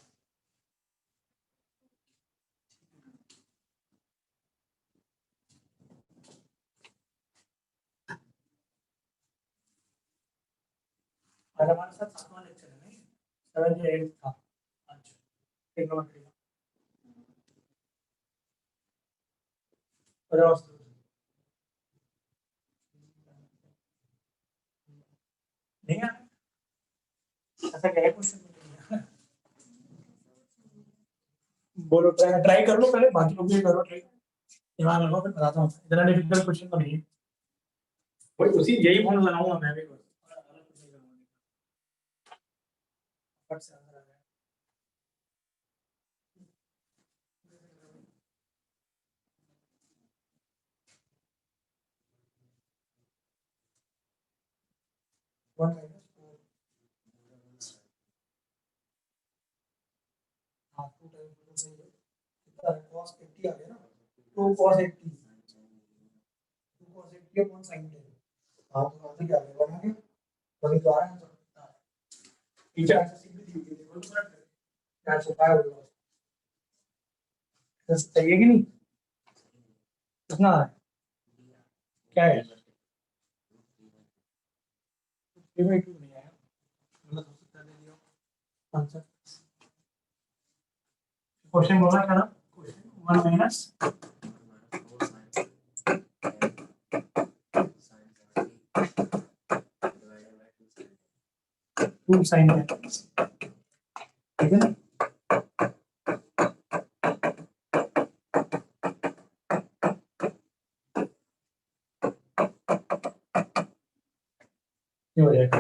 आज हमारे साथ 7वां लेक्चर है नहीं, 7 या 8 था आज, ट्रिग्नोमेट्री का। बताओ नहीं है, ऐसा क्या है क्वेश्चन, बोलो ट्राई ट्राई कर लो पहले, बाकी लोग भी करो ट्राई, दिमाग लगाओ फिर बताता हूँ, इतना डिफिकल्ट क्वेश्चन तो नहीं है, वही उसी यही फोन लगाऊंगा मैं भी बस, फट से आंसर आ जाएगा। वन माइनस हाँ 2 टाइम्स सही है, कितना है cos 80 आ गया ना, 2 cos 80, 2 cos 80 अपॉन sin 10, हाँ तो आंसर क्या आ गया, बना के वही तो आ रहा है आंसर, नीचे आंसर सीधी दी हुई है, देखो तो करेक्ट है, 405 होगा, तो सही है कि नहीं, कितना आ रहा है, क्या है 3/2 नहीं आया, मतलब हो सकता है ले लियो आंसर। क्वेश्चन बोला क्या ना, वन माइनस टू साइन ठीक है ना। ये हो जाएगा,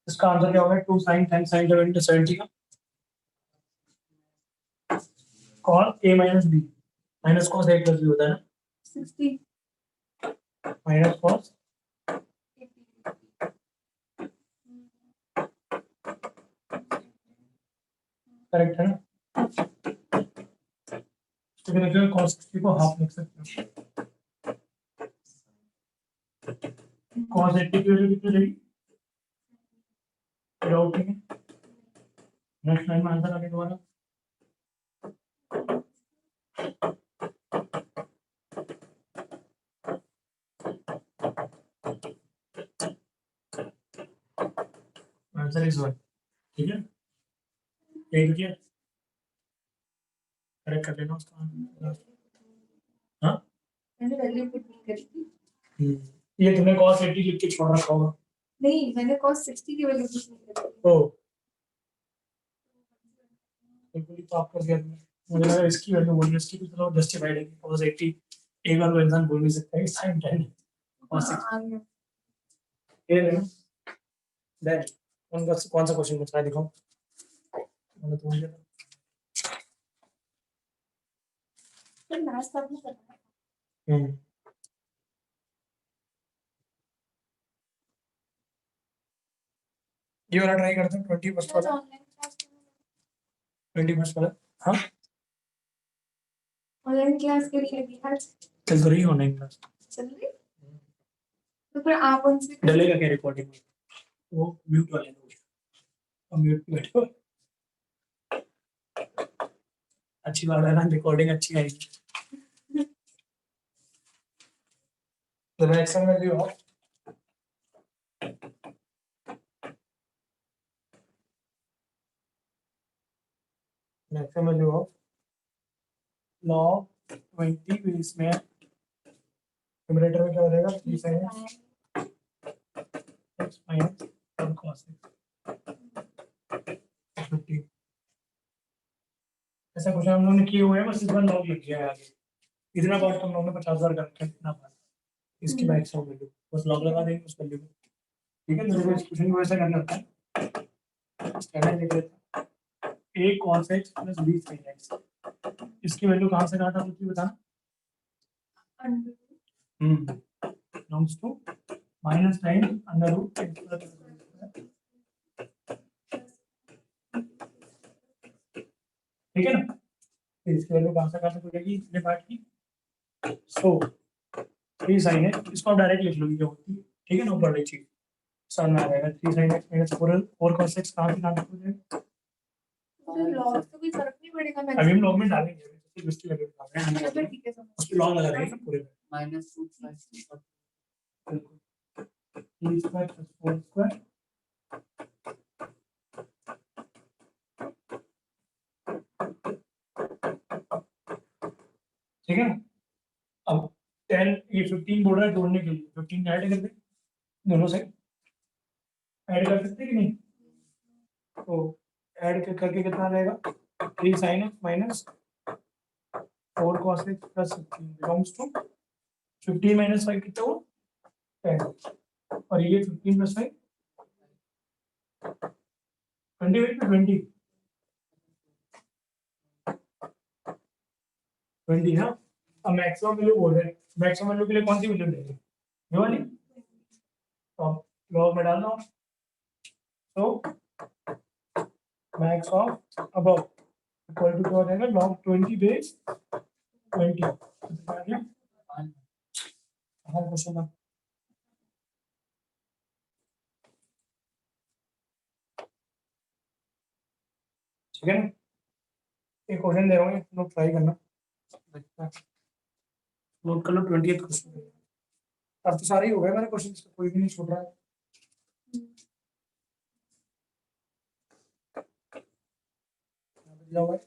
इसका आंसर क्या होगा, टू साइन 10 साइन 70 का call A minus B minus cos A plus B होता है ना, 60 माइनस कॉस 80 करेक्ट है ना। तो फिर देखिए कॉस 60 को हाफ लिख सकते हो, कॉस 80 की वैल्यू कितनी रहेगी, डाउट नहीं है। नेक्स्ट लाइन में आंसर आगे दोबारा, आंसर इज 1 ठीक है। ये देखिए करेक्ट कर लेना उसका आंसर। हाँ मैंने वैल्यू पुट नहीं करी थी। ये तुमने cos 80 लिख के छोड़ रखा होगा। नहीं, मैंने cos 60 की वैल्यू पुट नहीं करी थी। ओ बिल्कुल ही तो आप कर दिया तुमने, मुझे लगा इसकी वैल्यू बोली, इसकी भी तो जस्टिफाइड है कि cos 80 एक बार वो इंसान बोल नहीं सकता है sin 10 cos 60 आ गया। ये लेना। देन उनका कौन सा क्वेश्चन पूछ रहा है दिखाओ, मैंने तो मुझे तो लास्ट आपने बताया ये वाला ट्राई करते हैं 20 फर्स्ट वाला, ऑनलाइन क्लास 20 फर्स्ट वाला। हाँ ऑनलाइन क्लास के लिए भी आज चल तो रही ऑनलाइन क्लास, चल रही। तो फिर आप उनसे डलेगा क्या रिकॉर्डिंग, वो म्यूट वाले लोग और म्यूट पे बैठो, अच्छी बात है ना, रिकॉर्डिंग अच्छी आएगी। तो maximum value of maximum value of log 20 इसमें न्यूमरेटर में क्या हो जाएगा 3 sin x minus 1 cos x 50। ऐसा कुछ हम लोगों ने किए हुए हैं, बस इस बार log लिख दिया है आगे, इतना बार तुम लोगों ने 50,000 करके इतना बार इसकी मैक्सिमम वैल्यू बस log लगा देंगे उस वैल्यू में, ठीक है। तो इस क्वेश्चन को वैसे करना होता है, स्टैंडर्ड लिख लेते हैं a cos x plus b sin x, इसकी वैल्यू कहाँ से कहाँ तक होती है बताना, belongs to minus 9 under root x plus ठीक है ना। तो इसकी वैल्यू कहाँ से हो जाएगी इतने पार्ट की, सो 3 sin x, इसको आप डायरेक्ट लिख लो ये होती है, ठीक है ना, ऊपर वाली चीज सामने आ जाएगा 3 sin x minus 4 cos x कहाँ से कहाँ तक हो जाएगा। तो लॉग तो कोई फर्क नहीं पड़ेगा। मैं अभी हम लॉग में डालेंगे, सिर्फ इसकी वैल्यू निकाल रहे हैं, चलो ठीक है समझ उस पे लॉग लगा देंगे पूरे में, minus 2 plus 3 square plus 4 square ठीक है ना। अब 10 ये 15 बोल रहा है जोड़ने के लिए, 15 ऐड कर दे दोनों से, ऐड कर सकते हैं कि नहीं, तो ऐड करके कितना आ जाएगा 3 sin x minus 4 cos x plus 15 belongs to 15 minus 5 कितना हुआ 10, और ये 15 प्लस 5 28 पे 20 हाँ। अब मैक्सिमम वैल्यू बोल रहे हैं, मैक्सिमम वैल्यू के लिए कौन सी वैल्यू लेंगे, ये वाली, तो अब लॉग में डालना, तो max of above equal to क्या हो जाएगा log 20 बेस 20, हाँ क्वेश्चन था। ठीक है ना, एक क्वेश्चन दे रहा हूँ, लोग ट्राई करना, नोट कर लो 20th क्वेश्चन, अब तो सारे ही हो गए मेरे क्वेश्चन, कोई भी नहीं छूट रहा है। दिया हुआ है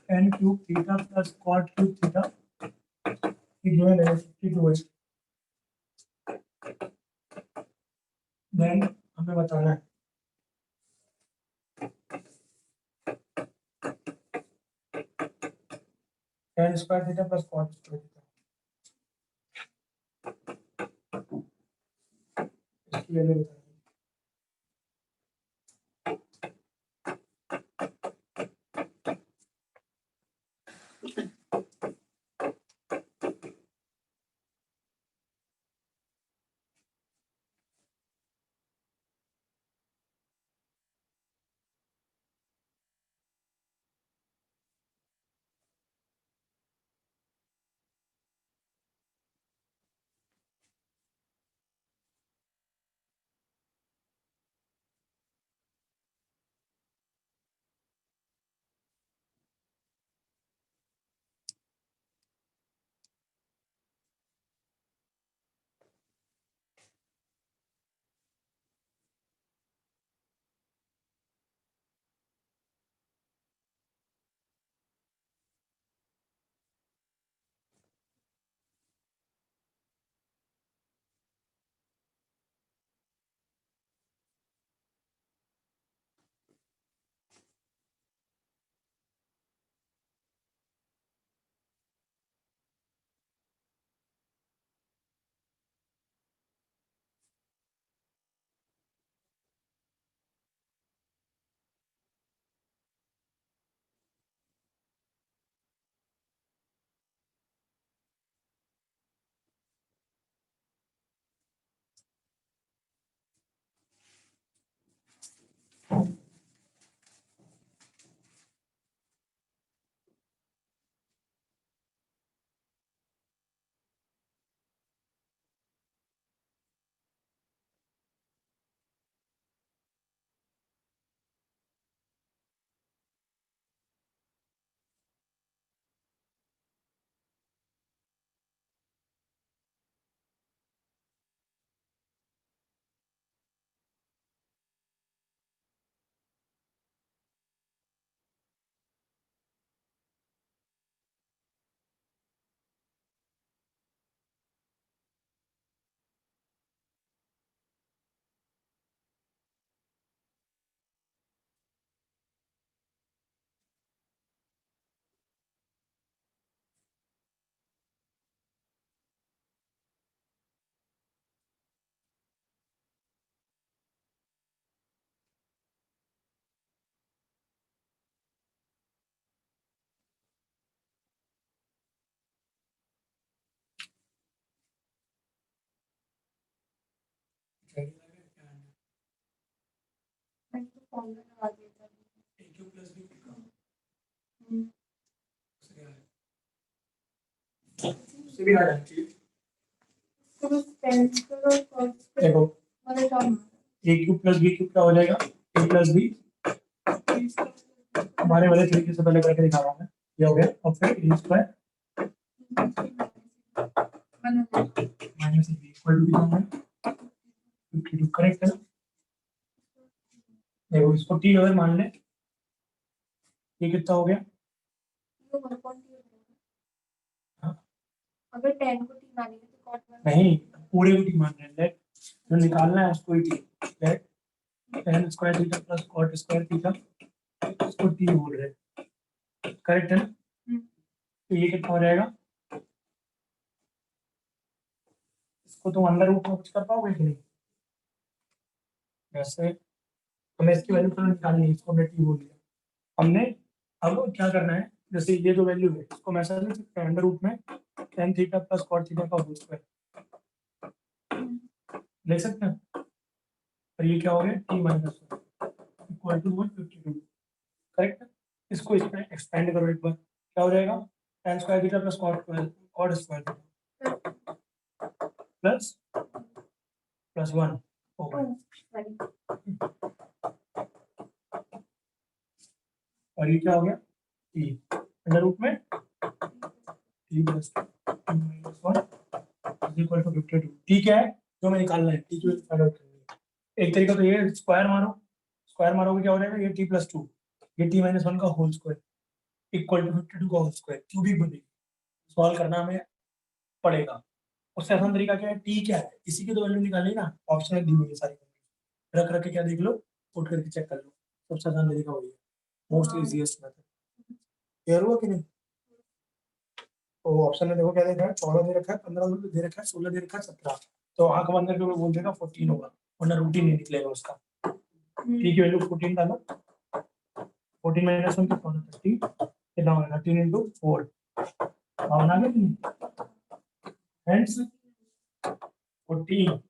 tan cube theta plus cot cube theta given है 52 है। देन हमें बताना है tan square theta plus cot square theta इसकी वैल्यू बताना है। मैंने तो फॉर्मूला लगा दिया था। a cube plus b cube का हम्म, उससे भी आ जाती है। तो बस tan स्क्वायर और cot स्क्वायर देखो वाला term a cube plus b cube क्या हो जाएगा a प्लस b हमारे वाले तरीके से पहले करके दिखा रहा हूँ मैं। ये हो गया और फिर a square minus b equal to कितना है 52 करेक्ट है ना। देखो इसको t अगर मान ले ये कितना हो गया हाँ? अगर tan को t मानेंगे तो cot नहीं पूरे को t मान रहे हैं लेट जो निकालना है उसको ही t let tan square theta plus cot square theta इसको t बोल रहे हैं करेक्ट है ना। तो ये कितना हो जाएगा इसको तुम अंडर रूट में कुछ कर पाओगे कि नहीं वैसे हमें इसकी वैल्यू तो निकालनी है इसको हमने t बोल दिया हमने। अब क्या करना है जैसे ये जो वैल्यू है इसको मैं ऐसा लिख सकते हैं अंडर रूट में tan theta plus cot theta का होल स्क्वायर ले सकते हैं और ये क्या हो गया t minus equal to 152 correct. इसको इसमें एक्सपेंड करो एक बार क्या हो जाएगा tan square theta plus cot square plus plus 1 होगा और ये क्या हो गया t अंडर रूट में t plus minus 1 equal to 52 t क्या है जो मैं निकालना है t जो फाइंड आउट करना है। एक तरीका तो ये स्क्वायर मारो स्क्वायर मारोगे क्या हो जाएगा, ये t प्लस 2, ये t माइनस 1 का होल स्क्वायर इक्वल टू 52 का होल स्क्वायर, क्यूबिक बनेगी। सॉल्व करना हमें पड़ेगा। उससे आसान तरीका क्या है, t क्या है, इसी की तो वैल्यू निकालनी ना, ऑप्शन में दी हुई है सारी, रख रख के क्या देख लो, उठ करके चेक कर लो, सबसे आसान तरीका वही है, मोस्ट इजीएस्ट मेथड। क्लियर हुआ कि नहीं? तो ऑप्शन में देखो क्या देखा है, 14 दे रखा है, 15 दे रखा है, 16 दे रखा है, 17, तो आंख बंद करके बोल देगा 14 होगा, वरना रूटीन नहीं निकलेगा उसका। t की वैल्यू 14 डालो, 14 माइनस 1 कितना होगा 30, कितना होगा 13 into 4, बना गया कि नहीं? Hence 14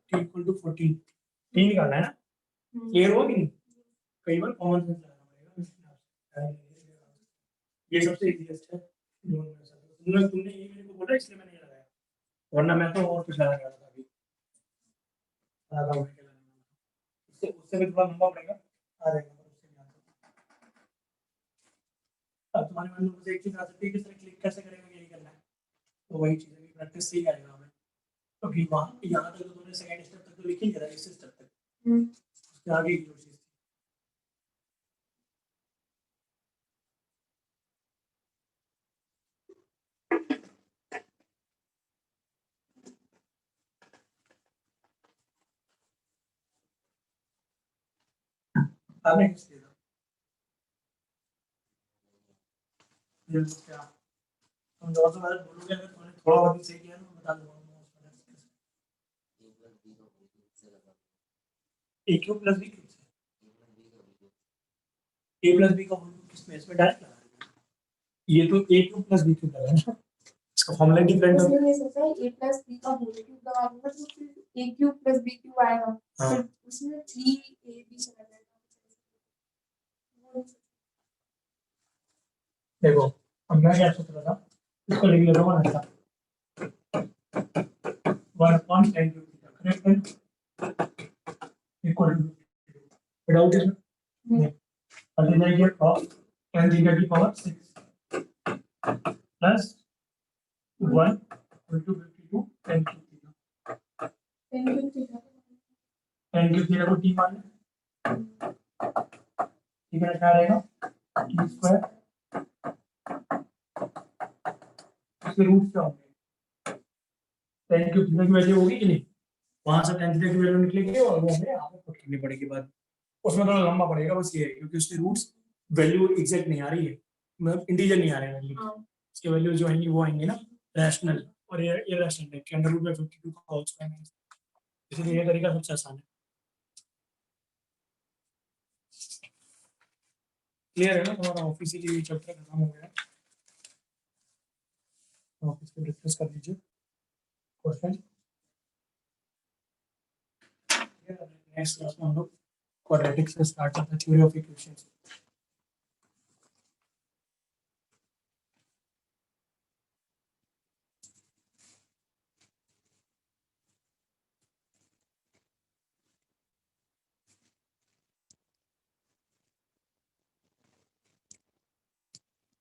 t equal to 14, t निकालना है ना, क्लियर हुआ कि नहीं? कई बार कॉमन सेंस लगाना पड़ेगा, ये सबसे इजीएस्ट है तुमने ये मेरे को बोला इसलिए मैंने ये लगाया, वरना मैं तो और कुछ लगा रहा था अभी, उससे भी थोड़ा लंबा पड़ेगा, आ जाएगा उससे भी आंसर। अब तुम्हारे मन में मुझे एक चीज आ सकती है कि सर क्लिक कैसे करेंगे, यही करना है, तो वही चीज है, प्रैक्टिस से ही आएगा हमें, क्योंकि वहाँ यहाँ तक तो तुमने सेकंड स्टेप तक तो लिख ही लिया था, इस स्टेप तक उसके आगे की जो चीज थी। आपने किस लिया था? ये तो क्या तुम जो तो बात बोलोगे, अगर तुमने थोड़ा बहुत भी सही किया ना मैं बता दूंगा a cube plus b cube से a प्लस b का होल किसमें, इसमें डायरेक्ट लगा रहे हैं, ये तो a cube plus b cube लगा है ना, इसका फॉर्मूला डिफरेंट है, उसमें सोचा है a प्लस b का होल क्यूब लगा दूंगा तो फिर a cube plus b cube आएगा, फिर उसमें 3ab चला जाएगा। देखो अब मैं क्या सोच रहा था, इसको लिख लेता हूँ ऐसा 1 tan क्यूब थीटा, करेक्ट है, इक्वल टू विदाउट इसमें मल्टीप्लाई किया क्रॉस tan थीटा की power 6 plus 1 equal to 52 tan cube theta, tan cube theta को t मान लें, ठीक है, क्या रहेगा t स्क्वायर, इसके रूट क्या होंगे, tan क्यूब थीटा की वैल्यू होगी कि नहीं, वहां से tan थीटा की वैल्यू निकलेगी और वो हमें यहाँ पे पुट करनी पड़ेगी बाद, उसमें थोड़ा लंबा पड़ेगा, बस ये है क्योंकि उसके रूट्स वैल्यू एग्जैक्ट नहीं आ रही है, मतलब इंटीजर नहीं आ रहे हैं वैल्यू, इसकी वैल्यू जो आएंगी वो आएंगी ना रैशनल, और ये इरेशनल है कि अंडर रूट में 52 का होल स्क्वायर है, इसलिए ये तरीका सबसे आसान है। क्लियर है ना, तुम्हारा ऑफिशियली चैप्टर खत्म हो गया, ऑफिस पे डिस्कस कर लीजिए क्वेश्चन, नेक्स्ट क्लास में हम लोग क्वाड्रेटिक्स से स्टार्ट करते हैं, थ्योरी ऑफ इक्वेशंस।